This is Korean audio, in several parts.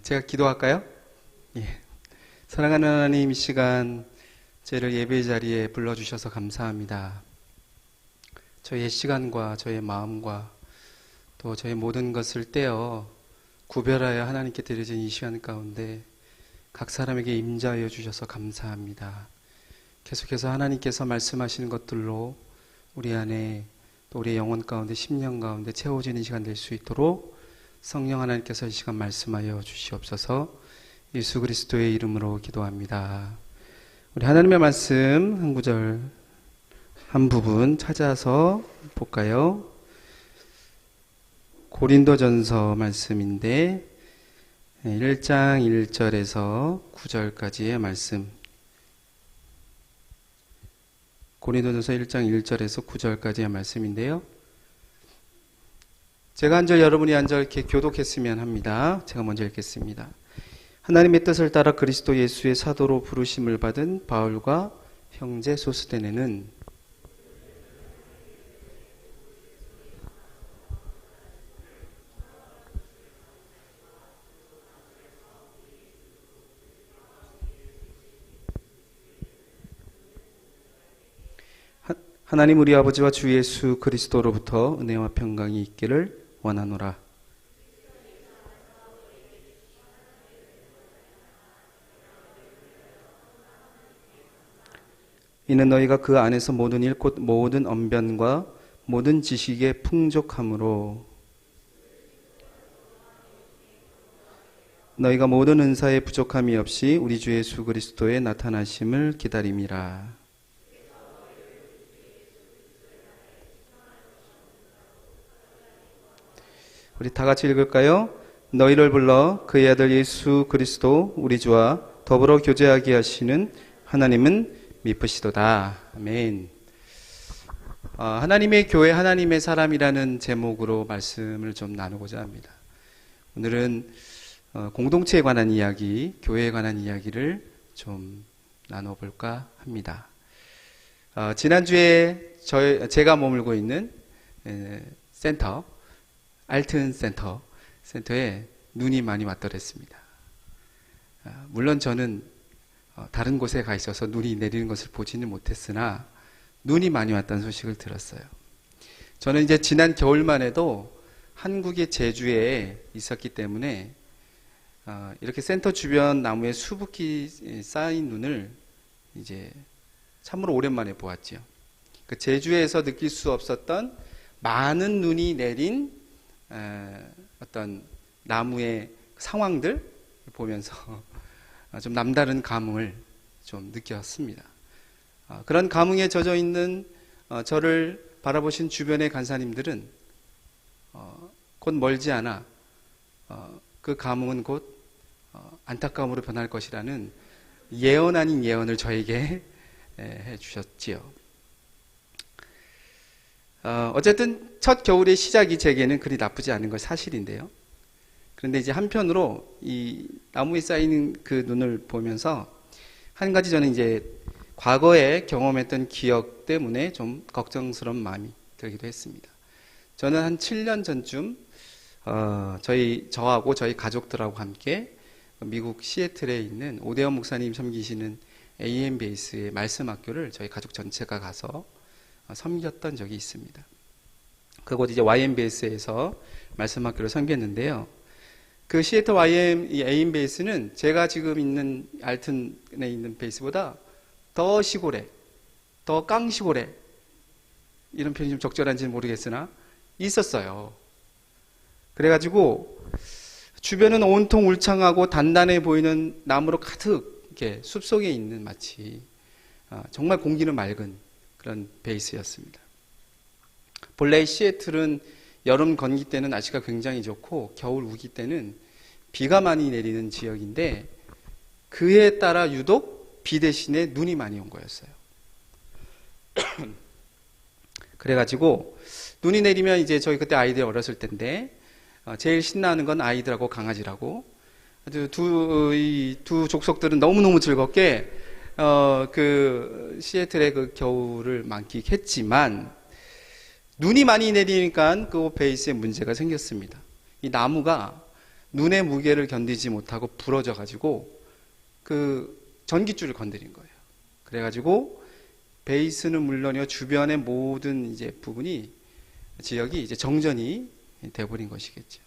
제가 기도할까요? 예. 사랑하는 하나님, 이 시간 저희를 예배의 자리에 불러주셔서 감사합니다. 저희의 시간과 저희의 마음과 또 저희 모든 것을 떼어 구별하여 하나님께 드려진 이 시간 가운데 각 사람에게 임자하여 주셔서 감사합니다. 계속해서 하나님께서 말씀하시는 것들로 우리 안에 또 우리의 영혼 가운데 심령 가운데 채워지는 시간 될 수 있도록 성령 하나님께서 이 시간 말씀하여 주시옵소서. 예수 그리스도의 이름으로 기도합니다. 우리 하나님의 말씀 한 구절 한 부분 찾아서 볼까요? 고린도전서 말씀인데 1장 1절에서 9절까지의 말씀. 고린도전서 1장 1절에서 9절까지의 말씀인데요. 제가 한 절 여러분이 한 절 이렇게 교독했으면 합니다. 제가 먼저 읽겠습니다. 하나님의 뜻을 따라 그리스도 예수의 사도로 부르심을 받은 바울과 형제 소스데네는 하나님 우리 아버지와 주 예수 그리스도로부터 은혜와 평강이 있기를 원하노라. 이는 너희가 그 안에서 모든 일 곧 모든 언변과 모든 지식의 풍족함으로 너희가 모든 은사에 부족함이 없이 우리 주 예수 그리스도의 나타나심을 기다림이라. 우리 다 같이 읽을까요? 너희를 불러 그의 아들 예수 그리스도 우리 주와 더불어 교제하게 하시는 하나님은 미쁘시도다. 아멘. 하나님의 교회, 하나님의 사람이라는 제목으로 말씀을 좀 나누고자 합니다. 오늘은 공동체에 관한 이야기, 교회에 관한 이야기를 좀 나눠볼까 합니다. 지난주에 제가 머물고 있는 센터, 알튼 센터에 눈이 많이 왔더랬습니다. 물론 저는 다른 곳에 가 있어서 눈이 내리는 것을 보지는 못했으나 눈이 많이 왔다는 소식을 들었어요. 저는 이제 지난 겨울만 해도 한국의 제주에 있었기 때문에 이렇게 센터 주변 나무에 수북히 쌓인 눈을 이제 참으로 오랜만에 보았죠. 그 제주에서 느낄 수 없었던 많은 눈이 내린 어떤 나무의 상황들 보면서 좀 남다른 감흥을 좀 느꼈습니다. 그런 감흥에 젖어 있는 저를 바라보신 주변의 간사님들은 곧 멀지 않아 그 감흥은 곧 안타까움으로 변할 것이라는 예언 아닌 예언을 저에게 해 주셨지요. 어쨌든 첫 겨울의 시작이 제게는 그리 나쁘지 않은 건 사실인데요. 그런데 이제 한편으로 이 나무에 쌓이는 그 눈을 보면서 한 가지 저는 이제 과거에 경험했던 기억 때문에 좀 걱정스러운 마음이 들기도 했습니다. 저는 한 7년 전쯤 저하고 저희 가족들하고 함께 미국 시애틀에 있는 오대원 목사님 섬기시는 AM 베이스의 말씀 학교를 저희 가족 전체가 가서 섬겼던 적이 있습니다. 그곳 이제 YMBS에서 말씀 학교를 섬겼는데요. 그 시애틀 AM 베이스는 제가 지금 있는 알튼에 있는 베이스보다 더 시골에, 더 깡시골에, 이런 표현이 좀 적절한지는 모르겠으나 있었어요. 그래가지고 주변은 온통 울창하고 단단해 보이는 나무로 가득 이렇게 숲속에 있는 마치 정말 공기는 맑은 그런 베이스였습니다. 본래 시애틀은 여름 건기 때는 날씨가 굉장히 좋고 겨울 우기 때는 비가 많이 내리는 지역인데 그에 따라 유독 비 대신에 눈이 많이 온 거였어요. 그래가지고 눈이 내리면 이제 저희 그때 아이들 어렸을 때인데 제일 신나는 건 아이들하고 강아지라고 아주 이 두 족속들은 너무너무 즐겁게 그 시애틀의 그 겨울을 만끽했지만 눈이 많이 내리니까 그 베이스에 문제가 생겼습니다. 이 나무가 눈의 무게를 견디지 못하고 부러져 가지고 그 전깃줄을 건드린 거예요. 그래가지고 베이스는 물론이요 주변의 모든 이제 부분이 지역이 이제 정전이 돼버린 것이겠죠.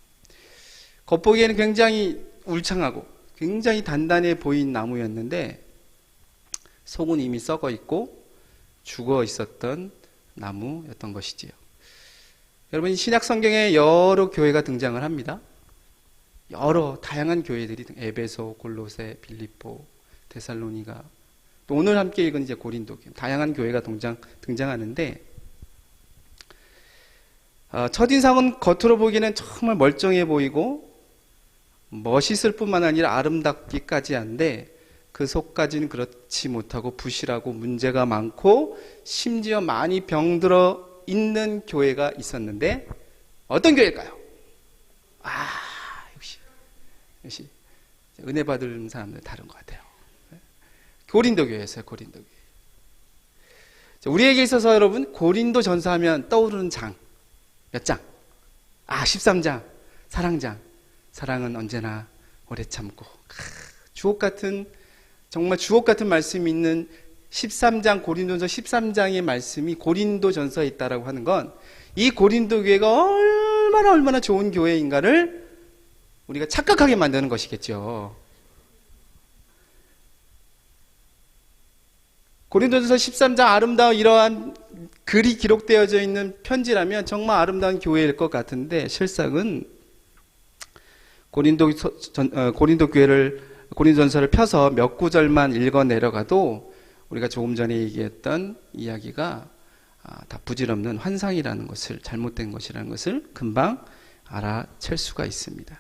겉보기에는 굉장히 울창하고 굉장히 단단해 보인 나무였는데 속은 이미 썩어 있고 죽어 있었던 나무였던 것이지요. 여러분, 신약 성경에 여러 교회가 등장을 합니다. 여러 다양한 교회들이 에베소, 골로새, 빌립보, 데살로니가, 또 오늘 함께 읽은 이제 고린도 교회, 다양한 교회가 등장하는데 첫인상은 겉으로 보기에는 정말 멀쩡해 보이고 멋있을 뿐만 아니라 아름답기까지 한데 그 속까지는 그렇지 못하고 부실하고 문제가 많고 심지어 많이 병들어 있는 교회가 있었는데 어떤 교회일까요? 역시 은혜 받은 사람들 다른 것 같아요. 고린도 교회였어요. 고린도 교회. 우리에게 있어서 여러분 고린도 전서하면 떠오르는 장 몇 장? 13장 사랑장. 사랑은 언제나 오래 참고. 주옥같은, 정말 주옥같은 말씀이 있는 13장, 고린도전서 13장의 말씀이 고린도전서에 있다라고 하는 건 이 고린도 교회가 얼마나 좋은 교회인가를 우리가 착각하게 만드는 것이겠죠. 고린도전서 13장 고린도전서 이러한 글이 기록되어져 있는 편지라면 정말 아름다운 교회일 것 같은데 실상은 고린도 교회를, 고린도전서를 펴서 몇 구절만 읽어 내려가도 우리가 조금 전에 얘기했던 이야기가 다 부질없는 환상이라는 것을, 잘못된 것이라는 것을 금방 알아챌 수가 있습니다.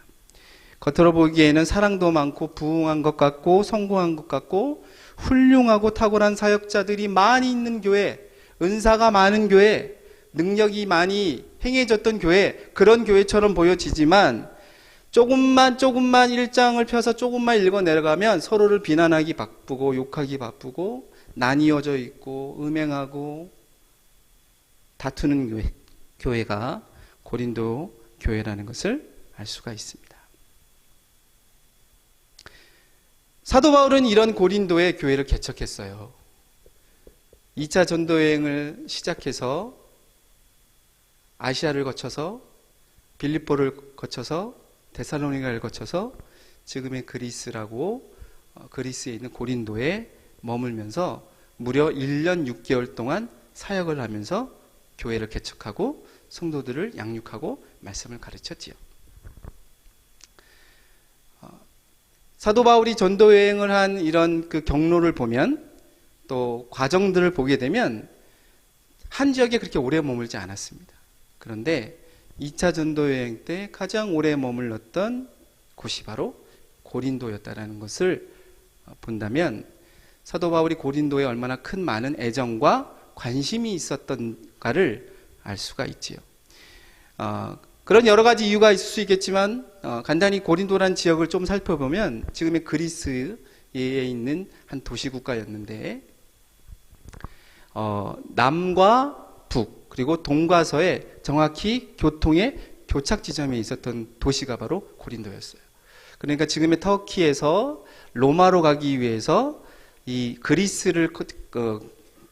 겉으로 보기에는 사랑도 많고 부흥한 것 같고 성공한 것 같고 훌륭하고 탁월한 사역자들이 많이 있는 교회, 은사가 많은 교회, 능력이 많이 행해졌던 교회, 그런 교회처럼 보여지지만 조금만 일장을 펴서 조금만 읽어 내려가면 서로를 비난하기 바쁘고 욕하기 바쁘고 나뉘어져 있고 음행하고 다투는 교회가 고린도 교회라는 것을 알 수가 있습니다. 사도 바울은 이런 고린도의 교회를 개척했어요. 2차 전도 여행을 시작해서 아시아를 거쳐서 빌립보를 거쳐서 데살로니가를 거쳐서 지금의 그리스에 있는 고린도에 머물면서 무려 1년 6개월 동안 사역을 하면서 교회를 개척하고 성도들을 양육하고 말씀을 가르쳤지요. 사도 바울이 전도 여행을 한 이런 그 경로를 보면 또 과정들을 보게 되면 한 지역에 그렇게 오래 머물지 않았습니다. 그런데 2차 전도 여행 때 가장 오래 머물렀던 곳이 바로 고린도였다라는 것을 본다면 사도 바울이 고린도에 얼마나 큰 많은 애정과 관심이 있었던가를 알 수가 있지요. 그런 여러 가지 이유가 있을 수 있겠지만 간단히 고린도라는 지역을 좀 살펴보면 지금의 그리스에 있는 한 도시국가였는데 남과 북 그리고 동과 서에 정확히 교통의 교착 지점에 있었던 도시가 바로 고린도였어요. 그러니까 지금의 터키에서 로마로 가기 위해서 이 그리스를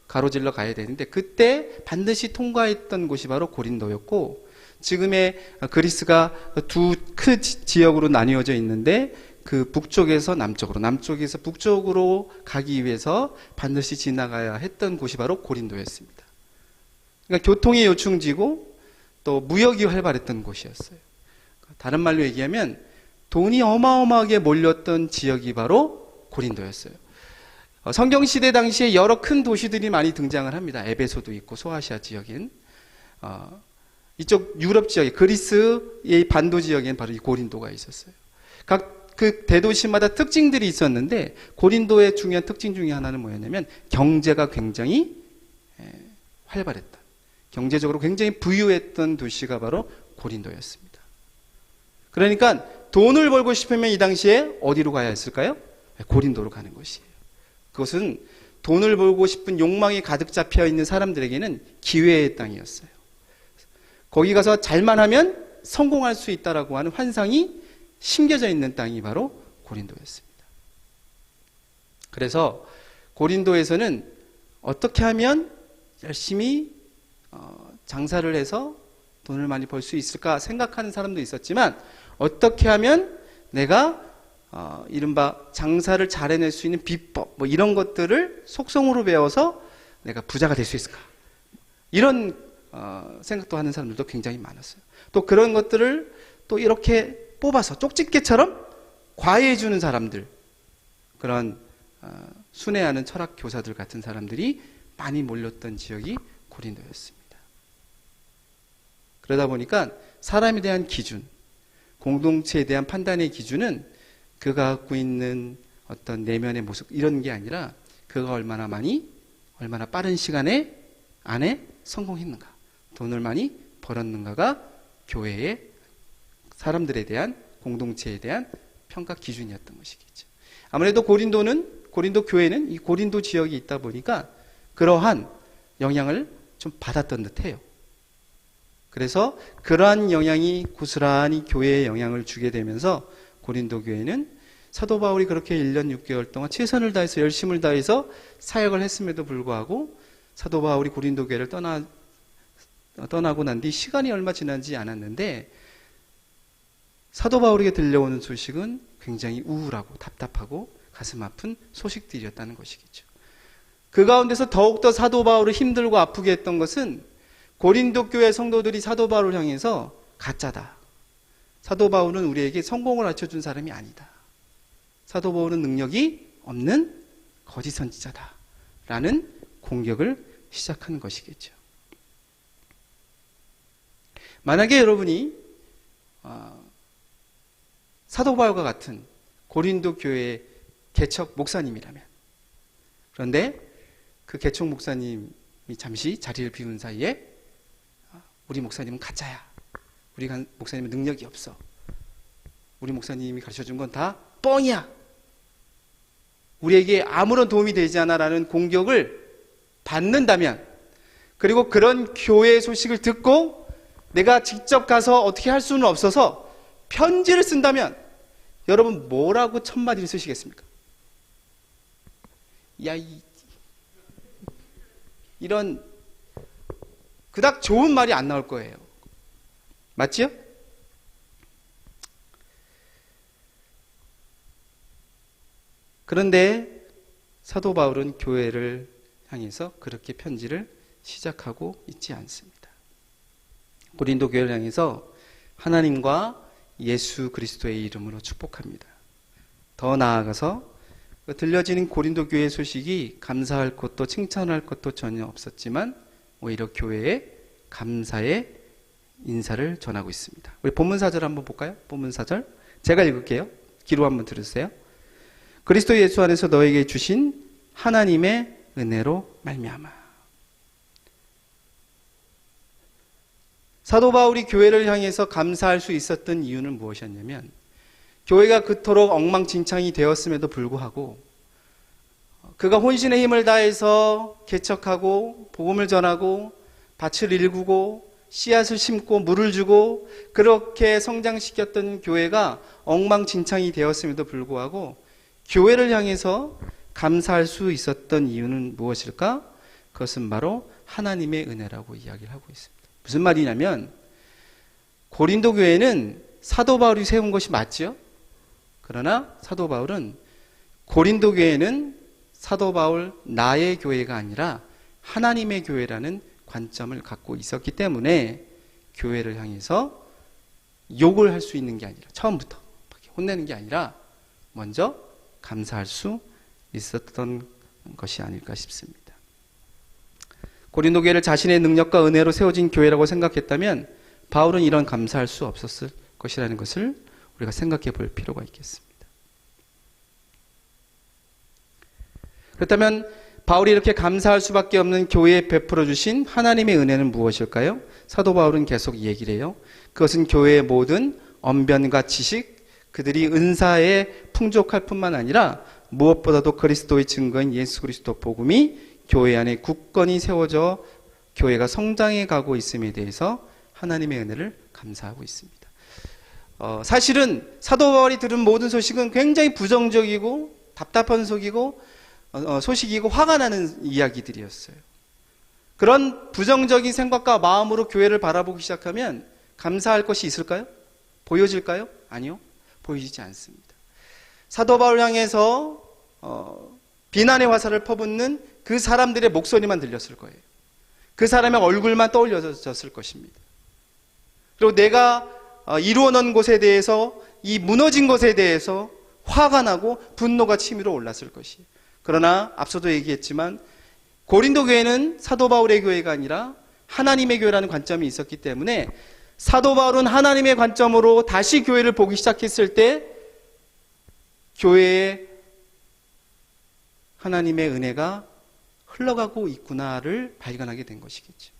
가로질러 가야 되는데 그때 반드시 통과했던 곳이 바로 고린도였고 지금의 그리스가 두 큰 지역으로 나뉘어져 있는데 그 북쪽에서 남쪽으로, 남쪽에서 북쪽으로 가기 위해서 반드시 지나가야 했던 곳이 바로 고린도였습니다. 그러니까 교통의 요충지고 또 무역이 활발했던 곳이었어요. 다른 말로 얘기하면 돈이 어마어마하게 몰렸던 지역이 바로 고린도였어요. 성경시대 당시에 여러 큰 도시들이 많이 등장을 합니다. 에베소도 있고 소아시아 지역인 이쪽 유럽 지역에 그리스의 반도 지역에는 바로 이 고린도가 있었어요. 각 그 대도시마다 특징들이 있었는데 고린도의 중요한 특징 중에 하나는 뭐였냐면 경제가 굉장히 활발했다. 경제적으로 굉장히 부유했던 도시가 바로 고린도였습니다. 그러니까 돈을 벌고 싶으면 이 당시에 어디로 가야 했을까요? 고린도로 가는 것이에요. 그것은 돈을 벌고 싶은 욕망이 가득 잡혀 있는 사람들에게는 기회의 땅이었어요. 거기 가서 잘만 하면 성공할 수 있다라고 하는 환상이 심겨져 있는 땅이 바로 고린도였습니다. 그래서 고린도에서는 어떻게 하면 열심히 장사를 해서 돈을 많이 벌 수 있을까 생각하는 사람도 있었지만, 어떻게 하면 내가 이른바 장사를 잘 해낼 수 있는 비법, 뭐 이런 것들을 속성으로 배워서 내가 부자가 될 수 있을까, 이런 생각도 하는 사람들도 굉장히 많았어요. 또 그런 것들을 또 이렇게 뽑아서 쪽집게처럼 과외해 주는 사람들, 그런 순회하는 철학 교사들 같은 사람들이 많이 몰렸던 지역이 고린도였습니다. 그러다 보니까 사람에 대한 기준, 공동체에 대한 판단의 기준은 그가 갖고 있는 어떤 내면의 모습, 이런 게 아니라 그가 얼마나 빠른 시간에 안에 성공했는가, 돈을 많이 벌었는가가 교회의 사람들에 대한, 공동체에 대한 평가 기준이었던 것이겠죠. 아무래도 고린도 교회는 이 고린도 지역이 있다 보니까 그러한 영향을 좀 받았던 듯해요. 그래서 그러한 영향이 고스란히 교회에 영향을 주게 되면서 고린도 교회는 사도 바울이 그렇게 1년 6개월 동안 최선을 다해서 열심을 다해서 사역을 했음에도 불구하고 사도 바울이 고린도 교회를 떠나고 난 뒤 시간이 얼마 지나지 않았는데 사도 바울에게 들려오는 소식은 굉장히 우울하고 답답하고 가슴 아픈 소식들이었다는 것이겠죠. 그 가운데서 더욱더 사도 바울을 힘들고 아프게 했던 것은 고린도 교회 성도들이 사도 바울을 향해서 가짜다, 사도 바울은 우리에게 성공을 알려준 사람이 아니다, 사도 바울은 능력이 없는 거짓 선지자다 라는 공격을 시작한 것이겠죠. 만약에 여러분이 사도 바울과 같은 고린도 교회의 개척 목사님이라면, 그런데 그 개척 목사님이 잠시 자리를 비운 사이에 우리 목사님은 가짜야, 우리 목사님은 능력이 없어, 우리 목사님이 가르쳐준 건 다 뻥이야, 우리에게 아무런 도움이 되지 않아 라는 공격을 받는다면, 그리고 그런 교회의 소식을 듣고 내가 직접 가서 어떻게 할 수는 없어서 편지를 쓴다면 여러분 뭐라고 첫마디를 쓰시겠습니까? 야, 이런 그닥 좋은 말이 안 나올 거예요. 맞지요? 그런데 사도 바울은 교회를 향해서 그렇게 편지를 시작하고 있지 않습니다. 고린도 교회를 향해서 하나님과 예수 그리스도의 이름으로 축복합니다. 더 나아가서 들려지는 고린도 교회의 소식이 감사할 것도 칭찬할 것도 전혀 없었지만 오히려 교회에 감사의 인사를 전하고 있습니다. 우리 본문 사절 한번 볼까요? 본문 사절 제가 읽을게요. 귀로 한번 들으세요. 그리스도 예수 안에서 너에게 주신 하나님의 은혜로 말미암아. 사도 바울이 교회를 향해서 감사할 수 있었던 이유는 무엇이었냐면, 교회가 그토록 엉망진창이 되었음에도 불구하고 그가 혼신의 힘을 다해서 개척하고 복음을 전하고 밭을 일구고 씨앗을 심고 물을 주고 그렇게 성장시켰던 교회가 엉망진창이 되었음에도 불구하고 교회를 향해서 감사할 수 있었던 이유는 무엇일까? 그것은 바로 하나님의 은혜라고 이야기를 하고 있습니다. 무슨 말이냐면, 고린도 교회는 사도 바울이 세운 것이 맞죠? 그러나 사도 바울은 고린도 교회는 사도 바울 나의 교회가 아니라 하나님의 교회라는 관점을 갖고 있었기 때문에 교회를 향해서 욕을 할 수 있는 게 아니라, 처음부터 혼내는 게 아니라 먼저 감사할 수 있었던 것이 아닐까 싶습니다. 고린도 교회를 자신의 능력과 은혜로 세워진 교회라고 생각했다면 바울은 이런 감사할 수 없었을 것이라는 것을 우리가 생각해 볼 필요가 있겠습니다. 그렇다면 바울이 이렇게 감사할 수밖에 없는 교회에 베풀어 주신 하나님의 은혜는 무엇일까요? 사도 바울은 계속 얘기를 해요. 그것은 교회의 모든 언변과 지식, 그들이 은사에 풍족할 뿐만 아니라 무엇보다도 그리스도의 증거인 예수 그리스도 복음이 교회 안에 굳건히 세워져 교회가 성장해 가고 있음에 대해서 하나님의 은혜를 감사하고 있습니다. 사실은 사도 바울이 들은 모든 소식은 굉장히 부정적이고 답답한 소식이고 화가 나는 이야기들이었어요. 그런 부정적인 생각과 마음으로 교회를 바라보기 시작하면 감사할 것이 있을까요? 보여질까요? 아니요. 보이지 않습니다. 사도 바울 향해서 비난의 화살을 퍼붓는 그 사람들의 목소리만 들렸을 거예요. 그 사람의 얼굴만 떠올려졌을 것입니다. 그리고 내가 이루어 놓은 것에 대해서, 이 무너진 것에 대해서 화가 나고 분노가 치밀어 올랐을 것이에요. 그러나 앞서도 얘기했지만 고린도 교회는 사도 바울의 교회가 아니라 하나님의 교회라는 관점이 있었기 때문에 사도 바울은 하나님의 관점으로 다시 교회를 보기 시작했을 때 교회에 하나님의 은혜가 흘러가고 있구나를 발견하게 된 것이겠죠.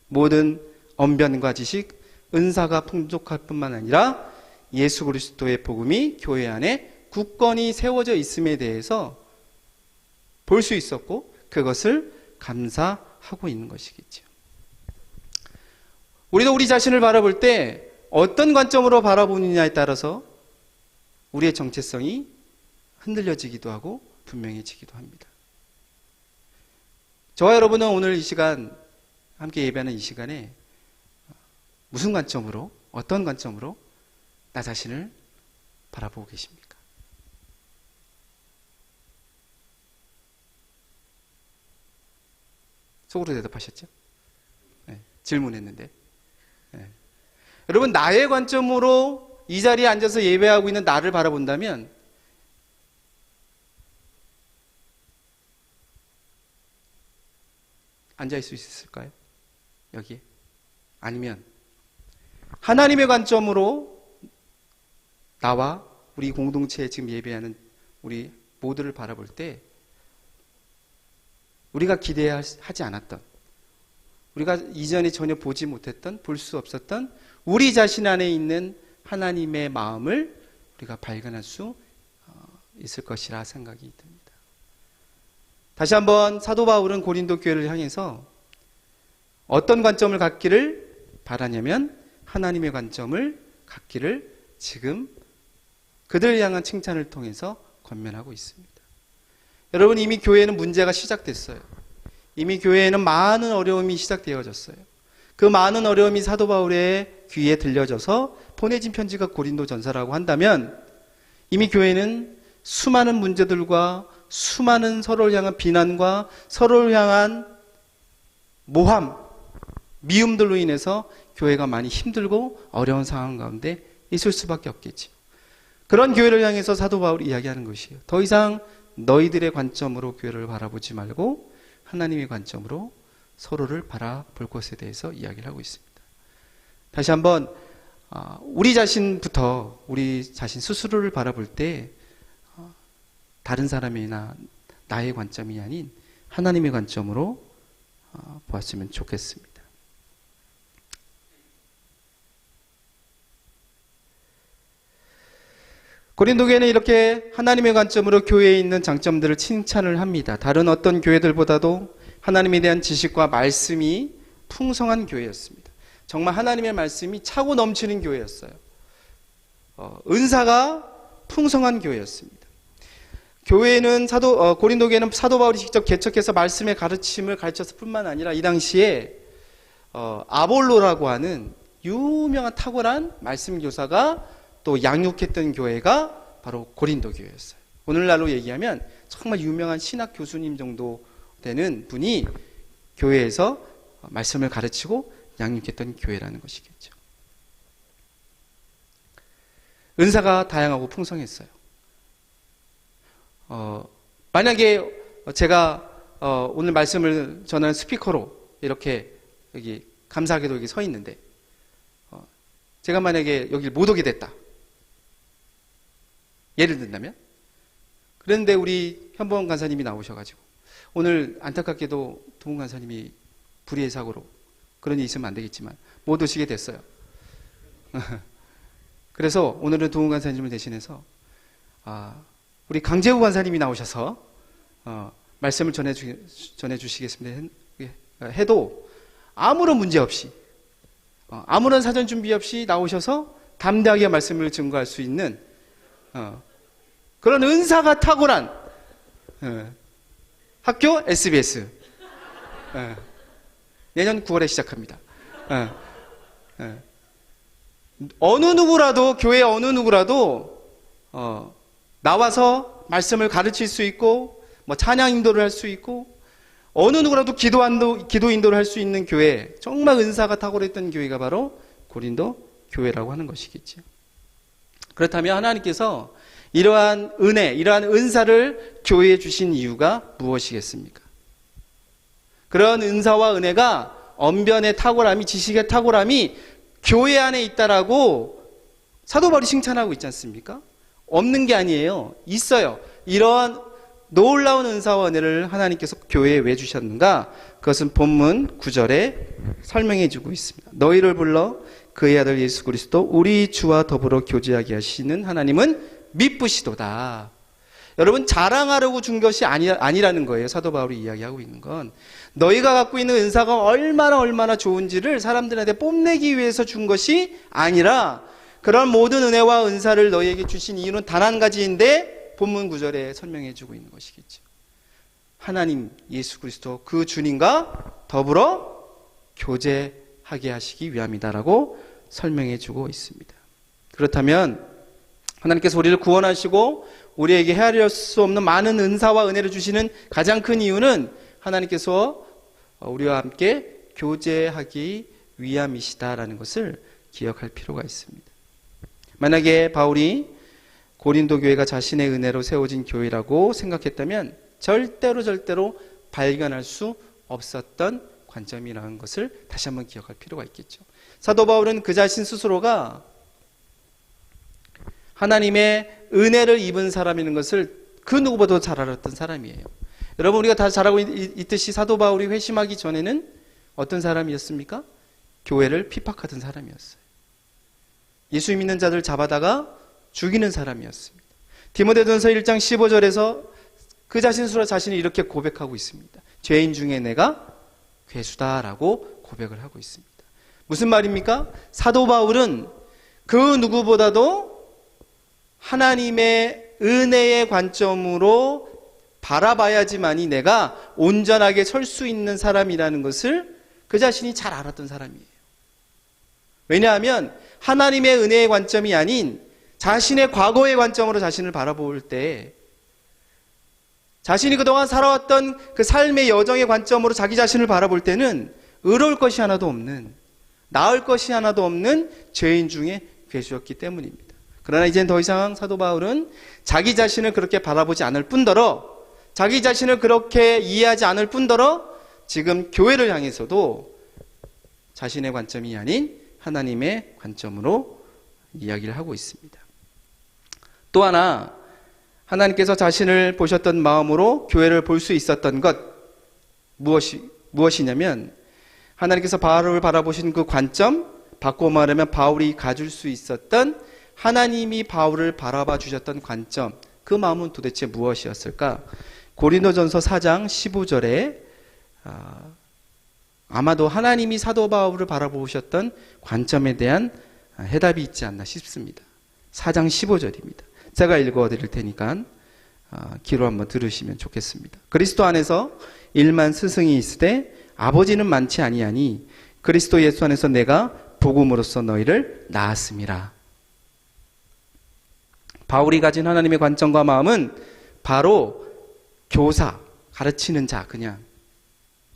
모든 언변과 지식, 은사가 풍족할 뿐만 아니라 예수 그리스도의 복음이 교회 안에 굳건히 세워져 있음에 대해서 볼 수 있었고 그것을 감사하고 있는 것이겠죠. 우리도 우리 자신을 바라볼 때 어떤 관점으로 바라보느냐에 따라서 우리의 정체성이 흔들려지기도 하고 분명해지기도 합니다. 저와 여러분은 오늘 이 시간, 함께 예배하는 이 시간에 무슨 관점으로, 어떤 관점으로 나 자신을 바라보고 계십니까? 속으로 대답하셨죠? 네, 질문했는데. 네. 여러분, 나의 관점으로 이 자리에 앉아서 예배하고 있는 나를 바라본다면 앉아있을 수 있을까요? 여기에? 아니면 하나님의 관점으로 나와 우리 공동체에 지금 예배하는 우리 모두를 바라볼 때 우리가 기대하지 않았던, 우리가 이전에 전혀 보지 못했던, 볼 수 없었던 우리 자신 안에 있는 하나님의 마음을 우리가 발견할 수 있을 것이라 생각이 듭니다. 다시 한번 사도 바울은 고린도 교회를 향해서 어떤 관점을 갖기를 바라냐면 하나님의 관점을 갖기를 지금 그들을 향한 칭찬을 통해서 권면하고 있습니다. 여러분, 이미 교회에는 문제가 시작됐어요. 이미 교회에는 많은 어려움이 시작되어졌어요. 그 많은 어려움이 사도 바울의 귀에 들려져서 보내진 편지가 고린도 전서라고 한다면 이미 교회는 수많은 문제들과 수많은 서로를 향한 비난과 서로를 향한 모함, 미움들로 인해서 교회가 많이 힘들고 어려운 상황 가운데 있을 수밖에 없겠죠. 그런 교회를 향해서 사도 바울이 이야기하는 것이에요. 더 이상 너희들의 관점으로 교회를 바라보지 말고 하나님의 관점으로 서로를 바라볼 것에 대해서 이야기를 하고 있습니다. 다시 한번 우리 자신부터 우리 자신 스스로를 바라볼 때 다른 사람이나 나의 관점이 아닌 하나님의 관점으로 보았으면 좋겠습니다. 고린도 교회는 이렇게 하나님의 관점으로 교회에 있는 장점들을 칭찬을 합니다. 다른 어떤 교회들보다도 하나님에 대한 지식과 말씀이 풍성한 교회였습니다. 정말 하나님의 말씀이 차고 넘치는 교회였어요. 은사가 풍성한 교회였습니다. 교회는 고린도 교회는 사도 바울이 직접 개척해서 말씀의 가르침을 가르쳤을 뿐만 아니라 이 당시에 아볼로라고 하는 유명한 탁월한 말씀 교사가 또 양육했던 교회가 바로 고린도 교회였어요. 오늘날로 얘기하면 정말 유명한 신학 교수님 정도 되는 분이 교회에서 말씀을 가르치고 양육했던 교회라는 것이겠죠. 은사가 다양하고 풍성했어요. 만약에 제가 오늘 말씀을 전하는 스피커로 이렇게 여기 감사하게도 여기 서 있는데 제가 만약에 여기를 못 오게 됐다. 예를 든다면 그런데 우리 현보원 간사님이 나오셔가지고 오늘 안타깝게도 동훈 간사님이 불의의 사고로 그런 일이 있으면 안 되겠지만 못 오시게 됐어요. 그래서 오늘은 동훈 간사님을 대신해서 우리 강재우 간사님이 나오셔서 말씀을 전해주시겠습니다 해도 아무런 문제 없이 아무런 사전 준비 없이 나오셔서 담대하게 말씀을 증거할 수 있는 그런 은사가 탁월한 학교 SBS. 내년 9월에 시작합니다. 어느 누구라도, 교회 어느 누구라도 나와서 말씀을 가르칠 수 있고, 뭐 찬양 인도를 할 수 있고, 어느 누구라도 기도 인도를 할 수 있는 교회, 정말 은사가 탁월했던 교회가 바로 고린도 교회라고 하는 것이겠죠. 그렇다면 하나님께서 이러한 은혜, 이러한 은사를 교회에 주신 이유가 무엇이겠습니까? 그런 은사와 은혜가 언변의 탁월함이, 지식의 탁월함이 교회 안에 있다라고 사도 바울이 칭찬하고 있지 않습니까? 없는 게 아니에요. 있어요. 이러한 놀라운 은사와 은혜를 하나님께서 교회에 왜 주셨는가? 그것은 본문 9절에 설명해 주고 있습니다. 너희를 불러 그의 아들 예수 그리스도 우리 주와 더불어 교제하게 하시는 하나님은 미쁘시도다. 여러분, 자랑하려고 준 것이 아니라는 거예요. 사도 바울이 이야기하고 있는 건 너희가 갖고 있는 은사가 얼마나 좋은지를 사람들한테 뽐내기 위해서 준 것이 아니라, 그런 모든 은혜와 은사를 너희에게 주신 이유는 단 한 가지인데 본문 9절에 설명해 주고 있는 것이겠죠. 하나님 예수 그리스도 그 주님과 더불어 교제하게 하시기 위함이다라고 설명해 주고 있습니다. 그렇다면 하나님께서 우리를 구원하시고 우리에게 헤아릴 수 없는 많은 은사와 은혜를 주시는 가장 큰 이유는 하나님께서 우리와 함께 교제하기 위함이시다라는 것을 기억할 필요가 있습니다. 만약에 바울이 고린도 교회가 자신의 은혜로 세워진 교회라고 생각했다면 절대로 발견할 수 없었던 관점이라는 것을 다시 한번 기억할 필요가 있겠죠. 사도 바울은 그 자신 스스로가 하나님의 은혜를 입은 사람이라는 것을 그 누구보다도 잘 알았던 사람이에요. 여러분, 우리가 다 잘 알고 있듯이 사도 바울이 회심하기 전에는 어떤 사람이었습니까? 교회를 핍박하던 사람이었어요. 예수 믿는 자들 잡아다가 죽이는 사람이었습니다. 디모데전서 1장 15절에서 그 자신 스스로 자신이 이렇게 고백하고 있습니다. 죄인 중에 내가 괴수다라고 고백을 하고 있습니다. 무슨 말입니까? 사도 바울은 그 누구보다도 하나님의 은혜의 관점으로 바라봐야지만이 내가 온전하게 설 수 있는 사람이라는 것을 그 자신이 잘 알았던 사람이에요. 왜냐하면 하나님의 은혜의 관점이 아닌 자신의 과거의 관점으로 자신을 바라볼 때, 자신이 그동안 살아왔던 그 삶의 여정의 관점으로 자기 자신을 바라볼 때는 의로울 것이 하나도 없는, 나을 것이 하나도 없는 죄인 중에 괴수였기 때문입니다. 그러나 이젠 더 이상 사도 바울은 자기 자신을 그렇게 바라보지 않을 뿐더러, 자기 자신을 그렇게 이해하지 않을 뿐더러 지금 교회를 향해서도 자신의 관점이 아닌 하나님의 관점으로 이야기를 하고 있습니다. 또 하나, 하나님께서 자신을 보셨던 마음으로 교회를 볼 수 있었던 것 무엇이냐면, 하나님께서 바울을 바라보신 그 관점, 바꿔 말하면 바울이 가질 수 있었던, 하나님이 바울을 바라봐 주셨던 관점, 그 마음은 도대체 무엇이었을까? 고린도전서 4장 15절에 아마도 하나님이 사도 바울을 바라보셨던 관점에 대한 해답이 있지 않나 싶습니다. 4장 15절입니다. 제가 읽어드릴 테니까 귀로 한번 들으시면 좋겠습니다. 그리스도 안에서 일만 스승이 있으되 아버지는 많지 아니하니 그리스도 예수 안에서 내가 복음으로써 너희를 낳았음이라. 바울이 가진 하나님의 관점과 마음은 바로 교사, 가르치는 자, 그냥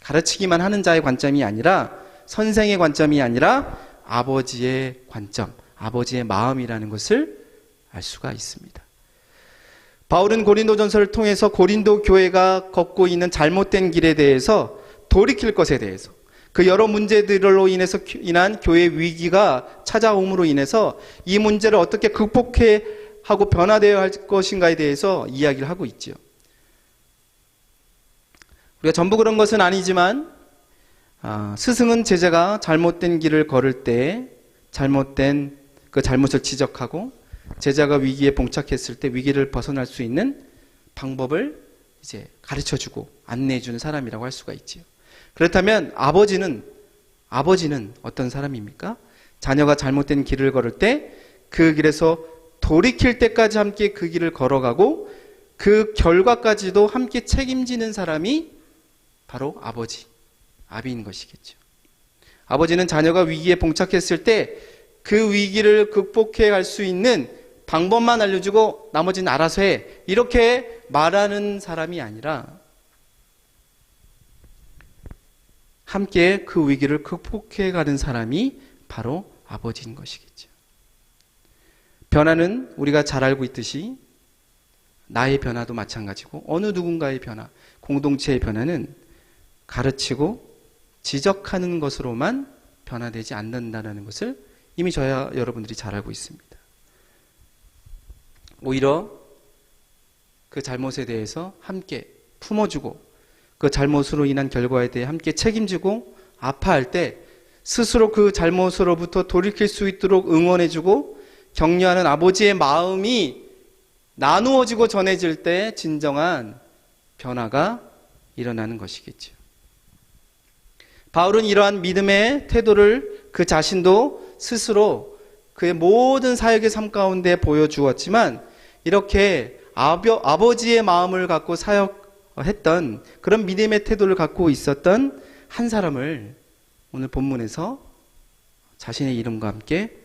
가르치기만 하는 자의 관점이 아니라, 선생의 관점이 아니라 아버지의 관점, 아버지의 마음이라는 것을 알 수가 있습니다. 바울은 고린도전서를 통해서 고린도 교회가 걷고 있는 잘못된 길에 대해서, 돌이킬 것에 대해서, 그 여러 문제들로 인한 교회 위기가 찾아옴으로 인해서 이 문제를 어떻게 극복해 하고 변화되어야 할 것인가에 대해서 이야기를 하고 있죠. 우리가 전부 그런 것은 아니지만 스승은 제자가 잘못된 길을 걸을 때 잘못된 그 잘못을 지적하고, 제자가 위기에 봉착했을 때 위기를 벗어날 수 있는 방법을 이제 가르쳐주고 안내해주는 사람이라고 할 수가 있지요. 그렇다면 아버지는 어떤 사람입니까? 자녀가 잘못된 길을 걸을 때 그 길에서 돌이킬 때까지 함께 그 길을 걸어가고 그 결과까지도 함께 책임지는 사람이 바로 아버지, 아비인 것이겠죠. 아버지는 자녀가 위기에 봉착했을 때 그 위기를 극복해 갈 수 있는 방법만 알려주고 나머지는 알아서 해, 이렇게 말하는 사람이 아니라 함께 그 위기를 극복해 가는 사람이 바로 아버지인 것이겠죠. 변화는 우리가 잘 알고 있듯이 나의 변화도 마찬가지고 어느 누군가의 변화, 공동체의 변화는 가르치고 지적하는 것으로만 변화되지 않는다는 것을 이미 저야 여러분들이 잘 알고 있습니다. 오히려 그 잘못에 대해서 함께 품어주고 그 잘못으로 인한 결과에 대해 함께 책임지고 아파할 때 스스로 그 잘못으로부터 돌이킬 수 있도록 응원해주고 격려하는 아버지의 마음이 나누어지고 전해질 때 진정한 변화가 일어나는 것이겠죠. 바울은 이러한 믿음의 태도를 그 자신도 스스로 그의 모든 사역의 삶 가운데 보여주었지만 이렇게 아버지의 마음을 갖고 사역했던 그런 믿음의 태도를 갖고 있었던 한 사람을 오늘 본문에서 자신의 이름과 함께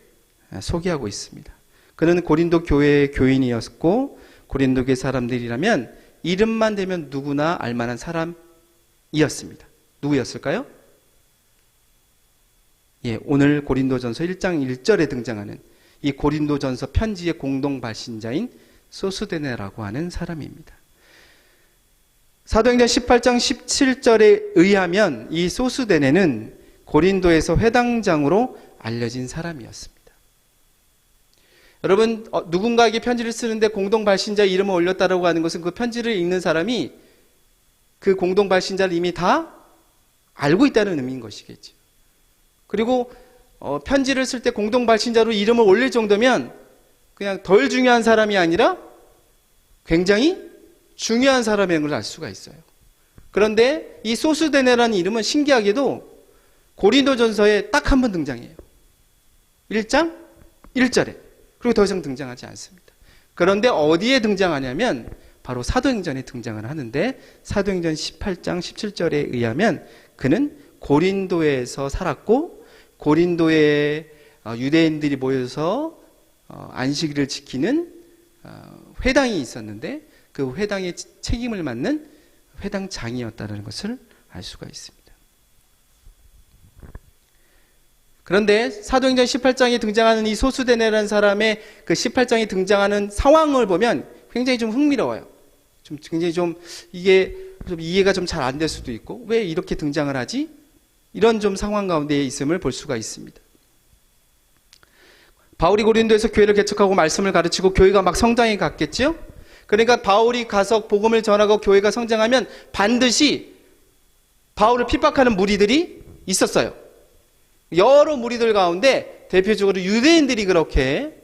소개하고 있습니다. 그는 고린도 교회의 교인이었고 고린도 교회 사람들이라면 이름만 대면 누구나 알만한 사람이었습니다. 누구였을까요? 오늘 고린도전서 1장 1절에 등장하는 이 고린도전서 편지의 공동 발신자인 소스데네라고 하는 사람입니다. 사도행전 18장 17절에 의하면 이 소스데네는 고린도에서 회당장으로 알려진 사람이었습니다. 여러분, 누군가에게 편지를 쓰는데 공동 발신자 이름을 올렸다라고 하는 것은 그 편지를 읽는 사람이 그 공동 발신자를 이미 다 알고 있다는 의미인 것이겠죠. 그리고 편지를 쓸 때 공동 발신자로 이름을 올릴 정도면 그냥 덜 중요한 사람이 아니라 굉장히 중요한 사람인 걸 알 수가 있어요. 그런데 이 소스데네라는 이름은 신기하게도 고린도전서에 딱 한 번 등장해요. 1장 1절에. 그리고 더 이상 등장하지 않습니다. 그런데 어디에 등장하냐면 바로 사도행전에 등장을 하는데 사도행전 18장 17절에 의하면 그는 고린도에서 살았고 고린도에 유대인들이 모여서 안식일을 지키는 회당이 있었는데 그 회당의 책임을 맡는 회당장이었다는 것을 알 수가 있습니다. 그런데 사도행전 18장에 등장하는 이 소스데네라는 사람의 그 18장에 등장하는 상황을 보면 굉장히 좀 흥미로워요. 굉장히 이게 좀 이해가 좀 잘 안 될 수도 있고 왜 이렇게 등장을 하지? 이런 좀 상황 가운데 있음을 볼 수가 있습니다. 바울이 고린도에서 교회를 개척하고 말씀을 가르치고 교회가 막 성장해 갔겠죠? 그러니까 바울이 가서 복음을 전하고 교회가 성장하면 반드시 바울을 핍박하는 무리들이 있었어요. 여러 무리들 가운데 대표적으로 유대인들이 그렇게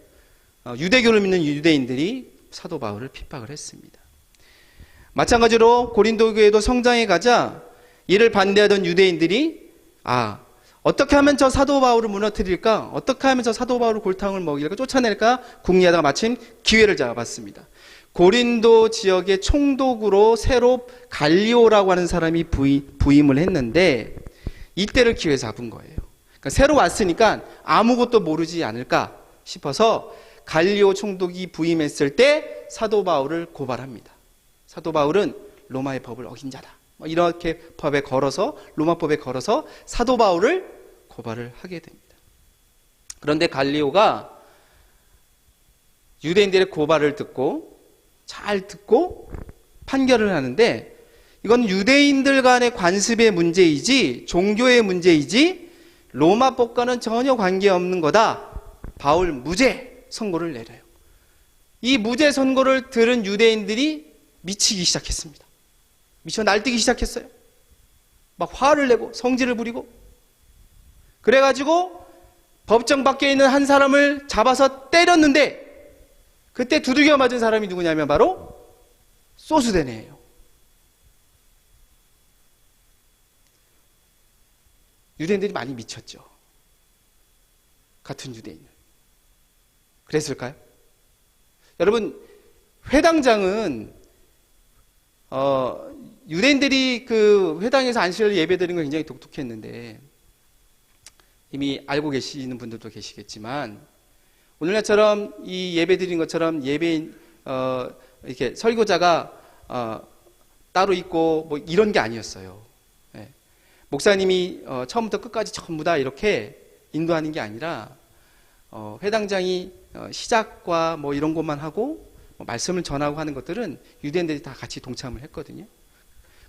유대교를 믿는 유대인들이 사도 바울을 핍박을 했습니다. 마찬가지로 고린도 교회도 성장해 가자 이를 반대하던 유대인들이 어떻게 하면 저 사도 바울을 무너뜨릴까? 어떻게 하면 저 사도 바울을 골탕을 먹일까? 쫓아낼까? 궁리하다가 마침 기회를 잡았습니다. 고린도 지역의 총독으로 새로 갈리오라고 하는 사람이 부임을 했는데 이때를 기회 잡은 거예요. 그러니까 새로 왔으니까 아무것도 모르지 않을까 싶어서 갈리오 총독이 부임했을 때 사도 바울을 고발합니다. 사도 바울은 로마의 법을 어긴 자다. 이렇게 로마법에 걸어서 사도 바울을 고발을 하게 됩니다. 그런데 갈리오가 유대인들의 고발을 잘 듣고 판결을 하는데 이건 유대인들 간의 관습의 문제이지 종교의 문제이지 로마법과는 전혀 관계없는 거다. 바울 무죄 선고를 내려요. 이 무죄 선고를 들은 유대인들이 미치기 시작했습니다. 미쳐 날뛰기 시작했어요. 막 화를 내고 성질을 부리고 그래가지고 법정 밖에 있는 한 사람을 잡아서 때렸는데 그때 두들겨 맞은 사람이 누구냐면 바로 소스데네예요. 유대인들이 많이 미쳤죠. 같은 유대인을. 그랬을까요? 여러분, 회당장은 유대인들이 그 회당에서 안식일 예배 드리는 건 굉장히 독특했는데, 이미 알고 계시는 분들도 계시겠지만, 오늘날처럼 이 예배 드리는 것처럼 예배인 이렇게 설교자가 따로 있고 뭐 이런 게 아니었어요. 예. 목사님이 처음부터 끝까지 전부 다 이렇게 인도하는 게 아니라 회당장이 시작과 뭐 이런 것만 하고 말씀을 전하고 하는 것들은 유대인들이 다 같이 동참을 했거든요.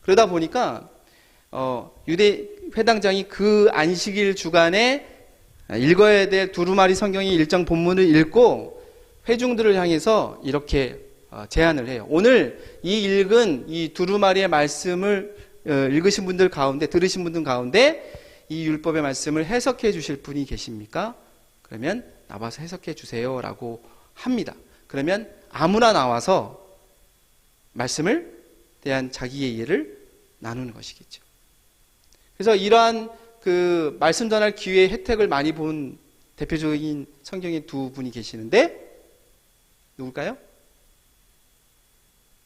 그러다 보니까 유대 회당장이 그 안식일 주간에 읽어야 될 두루마리 성경의 일정 본문을 읽고 회중들을 향해서 이렇게 제안을 해요. 오늘 이 읽은 이 두루마리의 말씀을 읽으신 분들 가운데, 들으신 분들 가운데 이 율법의 말씀을 해석해 주실 분이 계십니까? 그러면 나와서 해석해 주세요 라고 합니다. 그러면 아무나 나와서 말씀을 대한 자기의 이해를 나누는 것이겠죠. 그래서 이러한 그 말씀 전할 기회의 혜택을 많이 본 대표적인 성경의 두 분이 계시는데 누굴까요?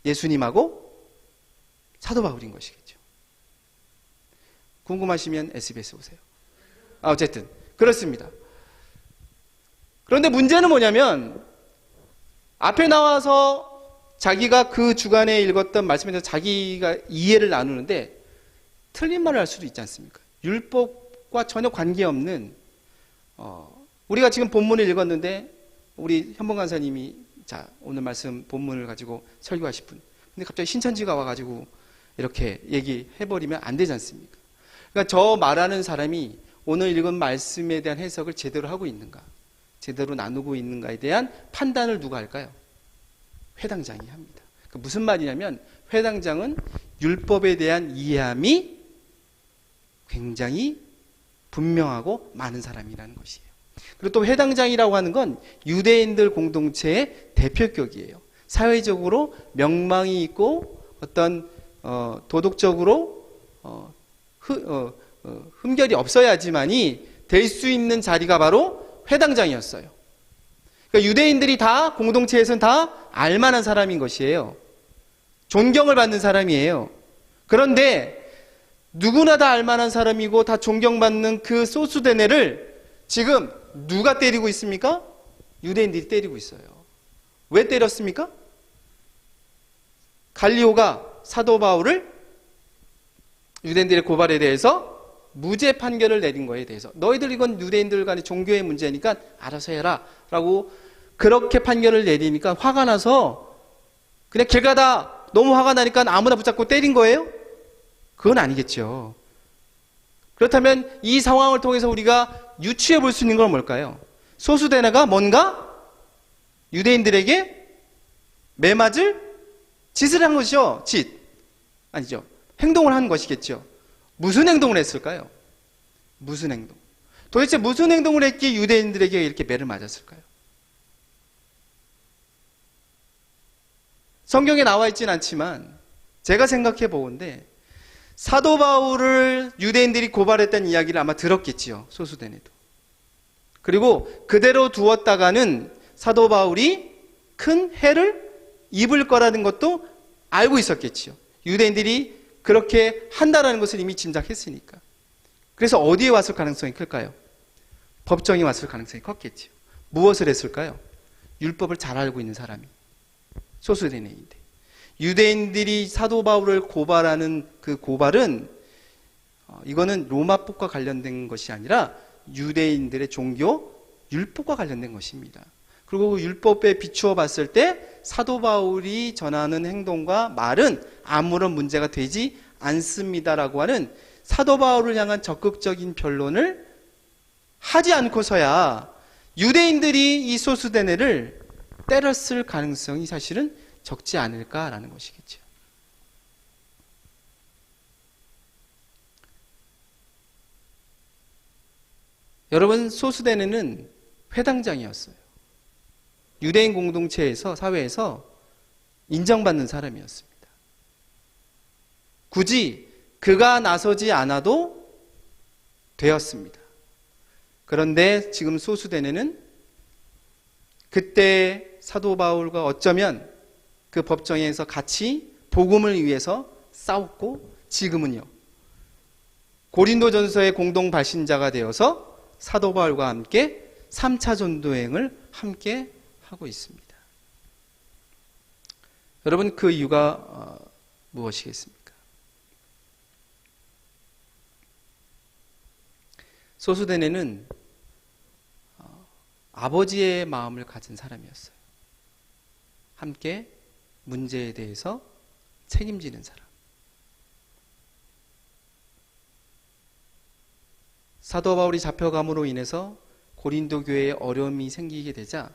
예수님하고 사도 바울인 것이겠죠. 궁금하시면 SBS 보세요. 어쨌든 그렇습니다. 그런데 문제는 뭐냐면 앞에 나와서 자기가 그 주간에 읽었던 말씀에 대해서 자기가 이해를 나누는데 틀린 말을 할 수도 있지 않습니까? 율법과 전혀 관계없는 우리가 지금 본문을 읽었는데 우리 현봉 간사님이 자 오늘 말씀 본문을 가지고 설교하실 분 근데 갑자기 신천지가 와가지고 이렇게 얘기해버리면 안 되지 않습니까? 그러니까 저 말하는 사람이 오늘 읽은 말씀에 대한 해석을 제대로 하고 있는가 제대로 나누고 있는가에 대한 판단을 누가 할까요? 회당장이 합니다. 그러니까 무슨 말이냐면 회당장은 율법에 대한 이해함이 굉장히 분명하고 많은 사람이라는 것이에요. 그리고 또 회당장이라고 하는 건 유대인들 공동체의 대표격이에요. 사회적으로 명망이 있고 어떤 도덕적으로 흠결이 없어야지만이 될 수 있는 자리가 바로 회당장이었어요. 그러니까 유대인들이 다 공동체에서는 다 알만한 사람인 것이에요. 존경을 받는 사람이에요. 그런데 누구나 다 알만한 사람이고 다 존경받는 그 소수대네를 지금 누가 때리고 있습니까? 유대인들이 때리고 있어요. 왜 때렸습니까? 갈리오가 사도 바울을 유대인들의 고발에 대해서 무죄 판결을 내린 거에 대해서 너희들 이건 유대인들 간의 종교의 문제니까 알아서 해라 라고 그렇게 판결을 내리니까 화가 나서 그냥 길 가다 너무 화가 나니까 아무나 붙잡고 때린 거예요? 그건 아니겠죠. 그렇다면 이 상황을 통해서 우리가 유추해 볼 수 있는 건 뭘까요? 소수대나가 뭔가 유대인들에게 매맞을 짓을 한 것이죠. 짓. 아니죠. 행동을 한 것이겠죠. 무슨 행동을 했을까요? 무슨 행동? 도대체 무슨 행동을 했기에 유대인들에게 이렇게 매를 맞았을까요? 성경에 나와 있진 않지만 제가 생각해 보건대 사도 바울을 유대인들이 고발했다는 이야기를 아마 들었겠지요. 소수대네도. 그리고 그대로 두었다가는 사도 바울이 큰 해를 입을 거라는 것도 알고 있었겠지요. 유대인들이 그렇게 한다라는 것을 이미 짐작했으니까. 그래서 어디에 왔을 가능성이 클까요? 법정에 왔을 가능성이 컸겠지요. 무엇을 했을까요? 율법을 잘 알고 있는 사람이 소수대네인데 유대인들이 사도 바울을 고발하는 그 고발은 이거는 로마법과 관련된 것이 아니라 유대인들의 종교 율법과 관련된 것입니다. 그리고 율법에 비추어 봤을 때 사도 바울이 전하는 행동과 말은 아무런 문제가 되지 않습니다라고 하는 사도 바울을 향한 적극적인 변론을 하지 않고서야 유대인들이 이 소수대네를 때렸을 가능성이 사실은 적지 않을까라는 것이겠죠. 여러분, 소수대네는 회당장이었어요. 유대인 공동체에서, 사회에서 인정받는 사람이었습니다. 굳이 그가 나서지 않아도 되었습니다. 그런데 지금 소수대네는 그때 사도 바울과 어쩌면 그 법정에서 같이 복음을 위해서 싸웠고, 지금은요 고린도전서의 공동 발신자가 되어서 사도 바울과 함께 3차 전도행을 함께 하고 있습니다. 여러분, 그 이유가 무엇이겠습니까? 소수데네는 아버지의 마음을 가진 사람이었어요. 함께 문제에 대해서 책임지는 사람. 사도 바울이 잡혀감으로 인해서 고린도 교회에 어려움이 생기게 되자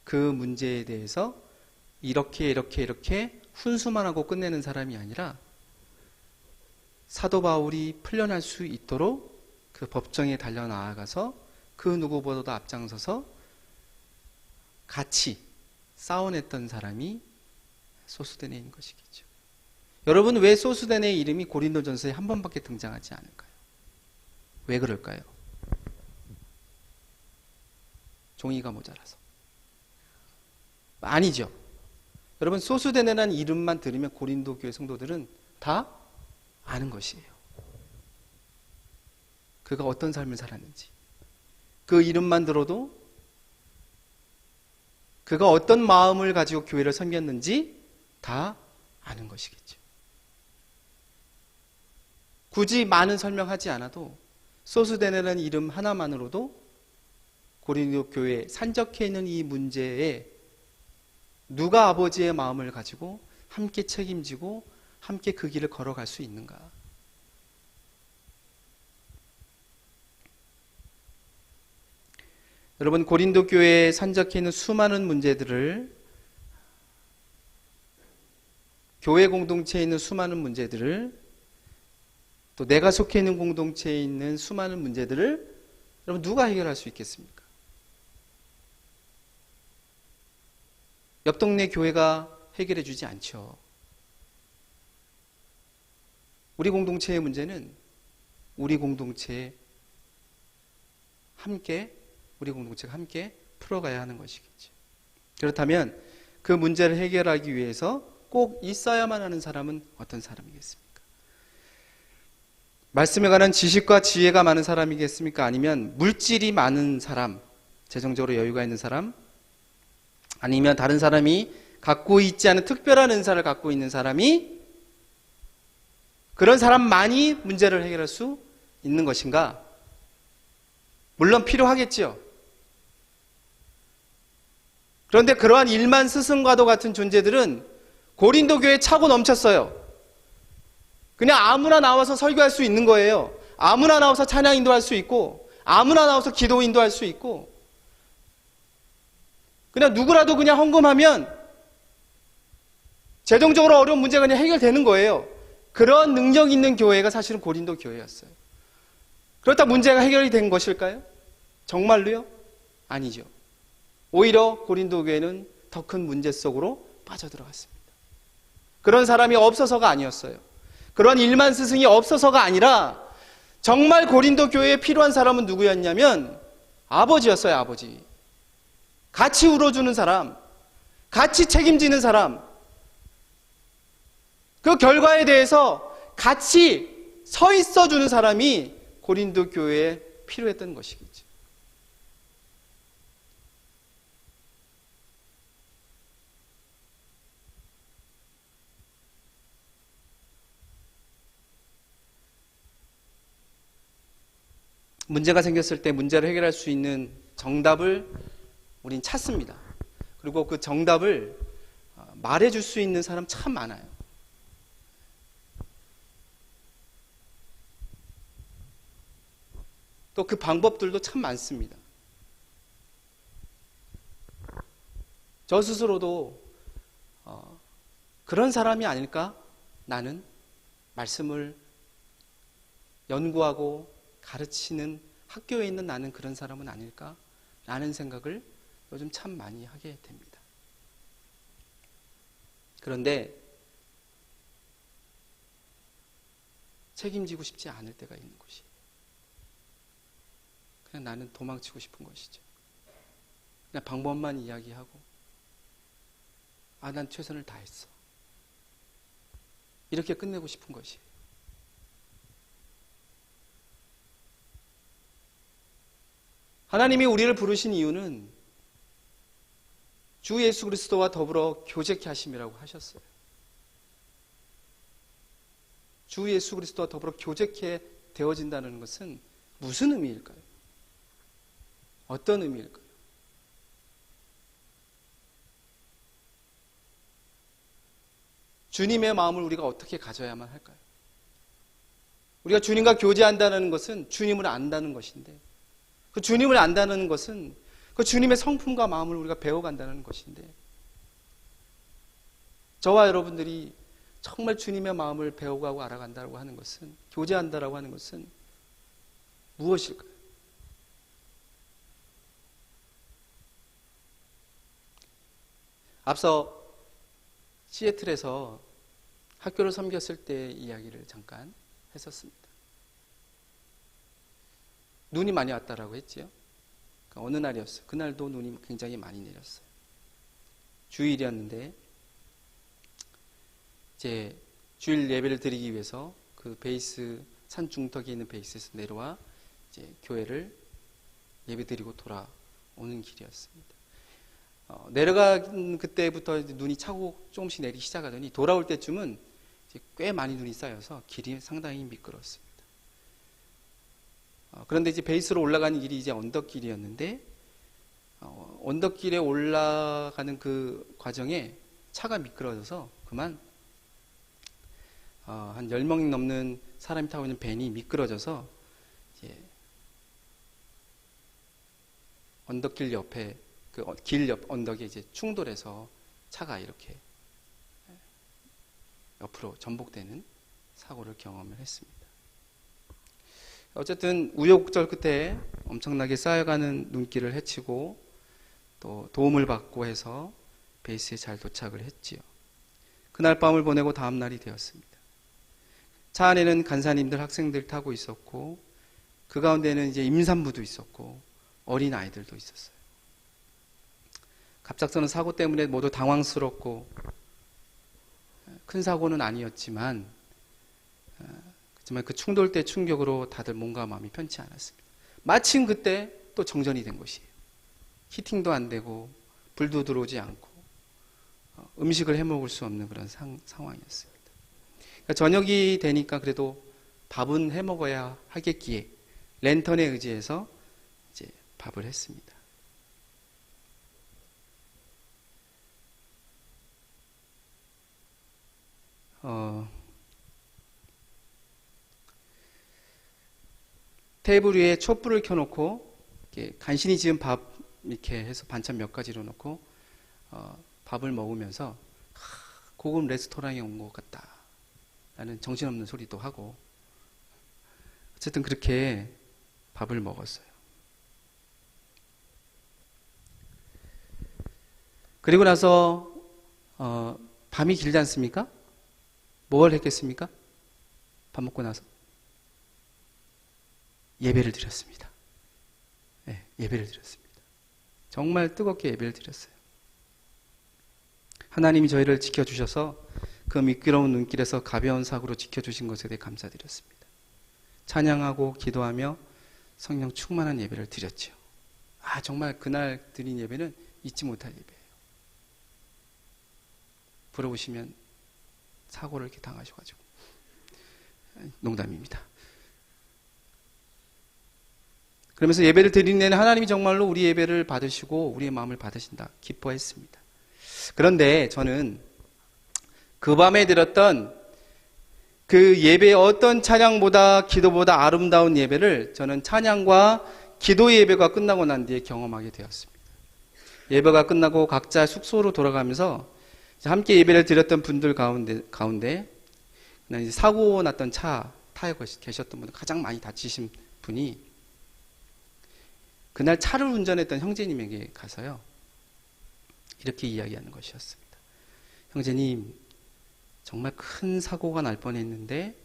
그 문제에 대해서 이렇게 훈수만 하고 끝내는 사람이 아니라 사도 바울이 풀려날 수 있도록 그 법정에 달려나아가서 그 누구보다도 앞장서서 같이 싸워냈던 사람이 소수데네인 것이겠죠. 여러분, 왜 소수데네의 이름이 고린도전서에 한 번밖에 등장하지 않을까요? 왜 그럴까요? 종이가 모자라서. 아니죠. 여러분, 소수데네라는 이름만 들으면 고린도 교회 성도들은 다 아는 것이에요. 그가 어떤 삶을 살았는지, 그 이름만 들어도 그가 어떤 마음을 가지고 교회를 섬겼는지 다 아는 것이겠죠. 굳이 많은 설명하지 않아도 소수데네라는 이름 하나만으로도 고린도 교회에 산적해 있는 이 문제에 누가 아버지의 마음을 가지고 함께 책임지고 함께 그 길을 걸어갈 수 있는가? 여러분, 고린도 교회에 산적해 있는 수많은 문제들을, 교회 공동체에 있는 수많은 문제들을, 또 내가 속해 있는 공동체에 있는 수많은 문제들을 여러분 누가 해결할 수 있겠습니까? 옆 동네 교회가 해결해 주지 않죠. 우리 공동체의 문제는 우리 공동체가 함께 풀어가야 하는 것이겠죠. 그렇다면 그 문제를 해결하기 위해서 꼭 있어야만 하는 사람은 어떤 사람이겠습니까? 말씀에 관한 지식과 지혜가 많은 사람이겠습니까? 아니면 물질이 많은 사람, 재정적으로 여유가 있는 사람, 아니면 다른 사람이 갖고 있지 않은 특별한 은사를 갖고 있는 사람이, 그런 사람만이 문제를 해결할 수 있는 것인가? 물론 필요하겠지요. 그런데 그러한 일만 스승과도 같은 존재들은 고린도 교회에 차고 넘쳤어요. 그냥 아무나 나와서 설교할 수 있는 거예요. 아무나 나와서 찬양 인도할 수 있고, 아무나 나와서 기도 인도할 수 있고, 그냥 누구라도 그냥 헌금하면 재정적으로 어려운 문제가 그냥 해결되는 거예요. 그런 능력 있는 교회가 사실은 고린도 교회였어요. 그렇다 문제가 해결이 된 것일까요? 정말로요? 아니죠. 오히려 고린도 교회는 더 큰 문제 속으로 빠져들어갔습니다. 그런 사람이 없어서가 아니었어요. 그런 일만 스승이 없어서가 아니라 정말 고린도 교회에 필요한 사람은 누구였냐면 아버지였어요. 아버지. 같이 울어주는 사람, 같이 책임지는 사람, 그 결과에 대해서 같이 서 있어주는 사람이 고린도 교회에 필요했던 것이겠죠. 문제가 생겼을 때 문제를 해결할 수 있는 정답을 우린 찾습니다. 그리고 그 정답을 말해줄 수 있는 사람 참 많아요. 또 그 방법들도 참 많습니다. 저 스스로도 그런 사람이 아닐까? 나는 말씀을 연구하고 가르치는 학교에 있는 나는 그런 사람은 아닐까? 라는 생각을 요즘 참 많이 하게 됩니다. 그런데 책임지고 싶지 않을 때가 있는 것이에요. 그냥 나는 도망치고 싶은 것이죠. 그냥 방법만 이야기하고 난 최선을 다했어. 이렇게 끝내고 싶은 것이에요. 하나님이 우리를 부르신 이유는 주 예수 그리스도와 더불어 교제케 하심이라고 하셨어요. 주 예수 그리스도와 더불어 교제케 되어진다는 것은 무슨 의미일까요? 어떤 의미일까요? 주님의 마음을 우리가 어떻게 가져야만 할까요? 우리가 주님과 교제한다는 것은 주님을 안다는 것인데, 그 주님을 안다는 것은 그 주님의 성품과 마음을 우리가 배워간다는 것인데, 저와 여러분들이 정말 주님의 마음을 배워가고 알아간다고 하는 것은, 교제한다라고 하는 것은 무엇일까요? 앞서 시애틀에서 학교를 섬겼을 때 이야기를 잠깐 했었습니다. 눈이 많이 왔다라고 했지요. 그러니까 어느 날이었어요. 그날도 눈이 굉장히 많이 내렸어요. 주일이었는데 이제 주일 예배를 드리기 위해서 그 베이스 산 중턱에 있는 베이스에서 내려와 이제 교회를 예배 드리고 돌아오는 길이었습니다. 내려간 그때부터 이제 눈이 차고 조금씩 내리기 시작하더니 돌아올 때쯤은 이제 꽤 많이 눈이 쌓여서 길이 상당히 미끄러웠습니다. 그런데 이제 베이스로 올라가는 길이 이제 언덕길이었는데 언덕길에 올라가는 그 과정에 차가 미끄러져서 그만 한 10명 넘는 사람이 타고 있는 밴이 미끄러져서 이제 언덕길 옆에 그 길 옆 언덕에 이제 충돌해서 차가 이렇게 옆으로 전복되는 사고를 경험을 했습니다. 어쨌든 우여곡절 끝에 엄청나게 쌓여가는 눈길을 헤치고 또 도움을 받고 해서 베이스에 잘 도착을 했지요. 그날 밤을 보내고 다음 날이 되었습니다. 차 안에는 간사님들, 학생들 타고 있었고 그 가운데는 이제 임산부도 있었고 어린 아이들도 있었어요. 갑작스러운 사고 때문에 모두 당황스럽고 큰 사고는 아니었지만 그 충돌 때 충격으로 다들 몸과 마음이 편치 않았습니다. 마침 그때 또 정전이 된 것이에요. 히팅도 안 되고 불도 들어오지 않고 음식을 해먹을 수 없는 그런 상황이었습니다. 그러니까 저녁이 되니까 그래도 밥은 해먹어야 하겠기에 랜턴에 의지해서 이제 밥을 했습니다. 테이블 위에 촛불을 켜놓고 간신히 지은 밥 이렇게 해서 반찬 몇 가지로 넣고 밥을 먹으면서 고급 레스토랑에 온 것 같다 라는 정신없는 소리도 하고 어쨌든 그렇게 밥을 먹었어요. 그리고 나서 밤이 길지 않습니까? 뭘 했겠습니까? 밥 먹고 나서 예배를 드렸습니다. 네, 예배를 드렸습니다. 정말 뜨겁게 예배를 드렸어요. 하나님이 저희를 지켜주셔서 그 미끄러운 눈길에서 가벼운 사고로 지켜주신 것에 대해 감사드렸습니다. 찬양하고 기도하며 성령 충만한 예배를 드렸죠. 정말 그날 드린 예배는 잊지 못할 예배예요. 부러우시면 사고를 이렇게 당하셔가지고 농담입니다. 그러면서 예배를 드리는 내내 하나님이 정말로 우리 예배를 받으시고 우리의 마음을 받으신다 기뻐했습니다. 그런데 저는 그 밤에 드렸던 그 예배의 어떤 찬양보다 기도보다 아름다운 예배를 저는 찬양과 기도 예배가 끝나고 난 뒤에 경험하게 되었습니다. 예배가 끝나고 각자 숙소로 돌아가면서 함께 예배를 드렸던 분들 가운데 이제 사고 났던 차 타고 계셨던 분, 가장 많이 다치신 분이 그날 차를 운전했던 형제님에게 가서요 이렇게 이야기하는 것이었습니다. 형제님, 정말 큰 사고가 날 뻔했는데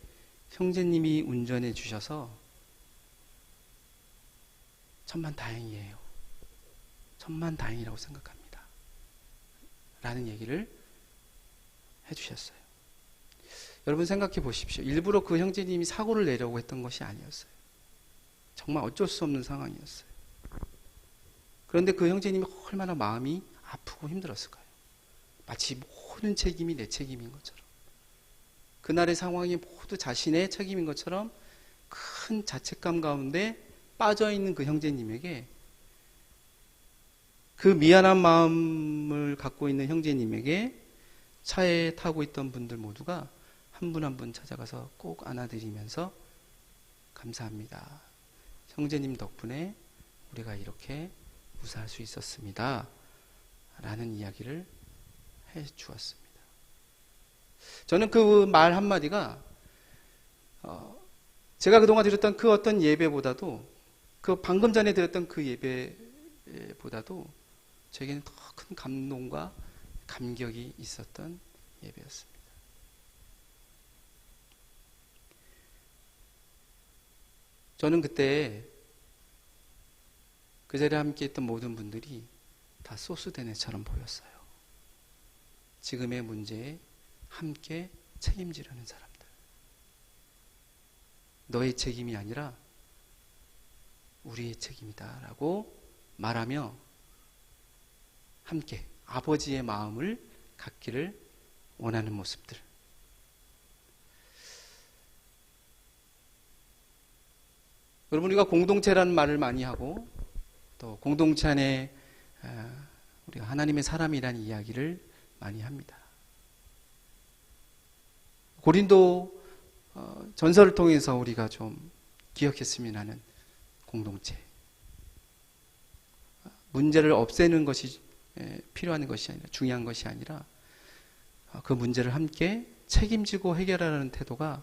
형제님이 운전해 주셔서 천만다행이에요. 천만 다행이라고 생각합니다. 라는 얘기를 해주셨어요. 여러분 생각해 보십시오. 일부러 그 형제님이 사고를 내려고 했던 것이 아니었어요. 정말 어쩔 수 없는 상황이었어요. 그런데 그 형제님이 얼마나 마음이 아프고 힘들었을까요? 마치 모든 책임이 내 책임인 것처럼, 그날의 상황이 모두 자신의 책임인 것처럼 큰 자책감 가운데 빠져있는 그 형제님에게, 그 미안한 마음을 갖고 있는 형제님에게 차에 타고 있던 분들 모두가 한 분 한 분 찾아가서 꼭 안아드리면서 감사합니다. 형제님 덕분에 우리가 이렇게 무사할 수 있었습니다. 라는 이야기를 해 주었습니다. 저는 그 말 한마디가 제가 그동안 드렸던 그 어떤 예배보다도, 그 방금 전에 드렸던 그 예배보다도 저에게는 더 큰 감동과 감격이 있었던 예배였습니다. 저는 그때 그 자리에 함께 했던 모든 분들이 다 소스대네처럼 보였어요. 지금의 문제에 함께 책임지려는 사람들. 너의 책임이 아니라 우리의 책임이다 라고 말하며 함께 아버지의 마음을 갖기를 원하는 모습들. 여러분, 우리가 공동체라는 말을 많이 하고 또 공동체 안에 우리가 하나님의 사람이라는 이야기를 많이 합니다. 고린도 전설을 통해서 우리가 좀 기억했으면 하는 공동체. 문제를 없애는 것이 필요한 것이 아니라, 중요한 것이 아니라 그 문제를 함께 책임지고 해결하는 태도가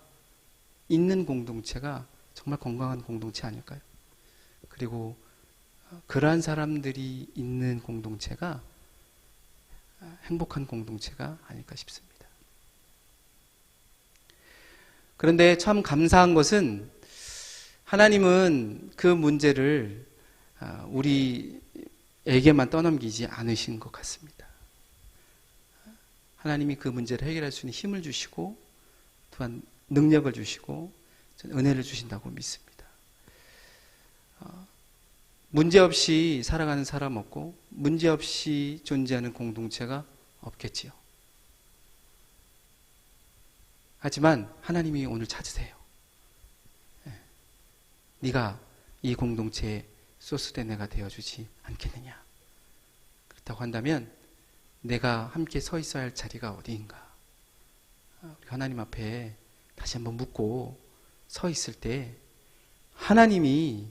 있는 공동체가 정말 건강한 공동체 아닐까요? 그리고 그러한 사람들이 있는 공동체가 행복한 공동체가 아닐까 싶습니다. 그런데 참 감사한 것은 하나님은 그 문제를 우리에게만 떠넘기지 않으신 것 같습니다. 하나님이 그 문제를 해결할 수 있는 힘을 주시고 또한 능력을 주시고 은혜를 주신다고 믿습니다. 문제없이 살아가는 사람 없고 문제없이 존재하는 공동체가 없겠지요. 하지만 하나님이 오늘 찾으세요. 네가 이 공동체의 소스대네가 되어주지 않겠느냐. 그렇다고 한다면 내가 함께 서 있어야 할 자리가 어디인가. 하나님 앞에 다시 한번 묻고 서 있을 때 하나님이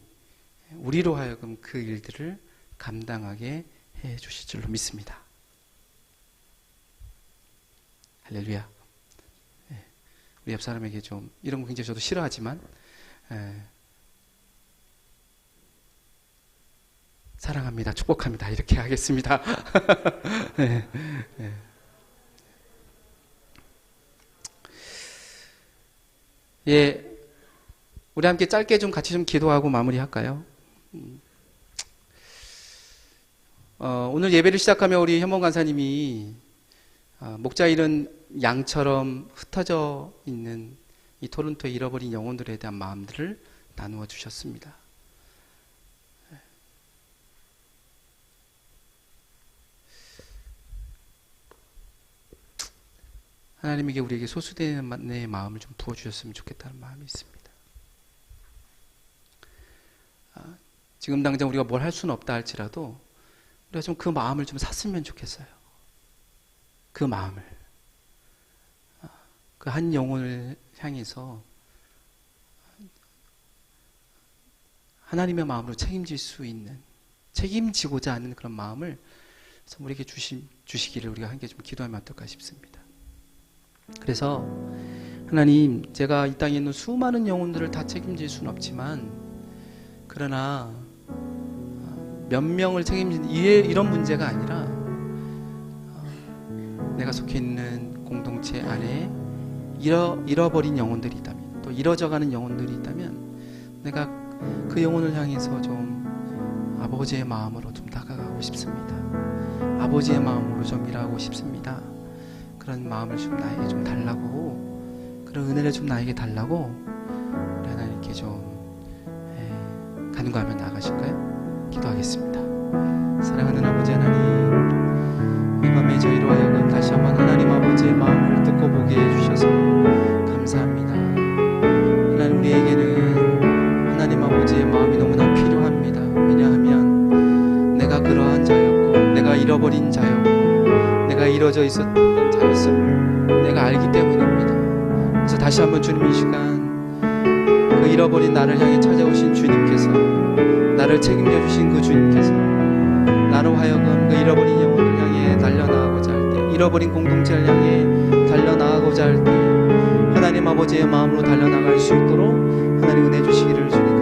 우리로 하여금 그 일들을 감당하게 해 주실 줄로 믿습니다. 할렐루야. 우리 옆 사람에게 좀, 이런 거 굉장히 저도 싫어하지만 사랑합니다, 축복합니다, 이렇게 하겠습니다. 네, 네. 예, 우리 함께 짧게 좀 같이 좀 기도하고 마무리할까요? 오늘 예배를 시작하며 우리 현몽 간사님이 목자 잃은 양처럼 흩어져 있는 이 토론토의 잃어버린 영혼들에 대한 마음들을 나누어 주셨습니다. 하나님에게 우리에게 소수되는 마음을 좀 부어주셨으면 좋겠다는 마음이 있습니다. 지금 당장 우리가 뭘 할 수는 없다 할지라도 우리가 좀 그 마음을 좀 샀으면 좋겠어요. 그 마음을, 그 한 영혼을 향해서 하나님의 마음으로 책임질 수 있는, 책임지고자 하는 그런 마음을 우리에게 주시기를 우리가 함께 좀 기도하면 어떨까 싶습니다. 그래서 하나님, 제가 이 땅에 있는 수많은 영혼들을 다 책임질 수는 없지만 그러나 몇 명을 책임지는 이런 문제가 아니라 내가 속해 있는 공동체 안에 잃어버린 영혼들이 있다면, 또 잃어져가는 영혼들이 있다면 내가 그 영혼을 향해서 좀 아버지의 마음으로 좀 다가가고 일하고 싶습니다. 아버지의 마음으로 좀 일하고 싶습니다. 그런 마음을 좀 나에게 좀 달라고, 그런 은혜를 좀 나에게 달라고 우리 하나님께 좀 간구하며 나아가실까요? 기도하겠습니다. 사랑하는 아버지 하나님, 이 밤에 저희로 하여금 다시 한번 하나님 아버지의 마음을 듣고 보게 해주셔서 감사합니다. 하나님, 우리에게는 하나님 아버지의 마음이 너무나 필요합니다. 왜냐하면 내가 그러한 자였고, 내가 잃어버린 자였고, 내가 이루어져 있었던 자였음을 내가 알기 때문입니다. 그래서 다시 한번 주님 이 시간 그 잃어버린 나를 향해 찾아오신 주님께서, 나를 책임져 주신 그 주님께서 나로 하여금 그 잃어버린 영혼을 향해 달려나가고자 할 때, 잃어버린 공동체를 향해 달려나가고자 할 때 하나님 아버지의 마음으로 달려나갈 수 있도록 하나님 은혜 주시기를 주님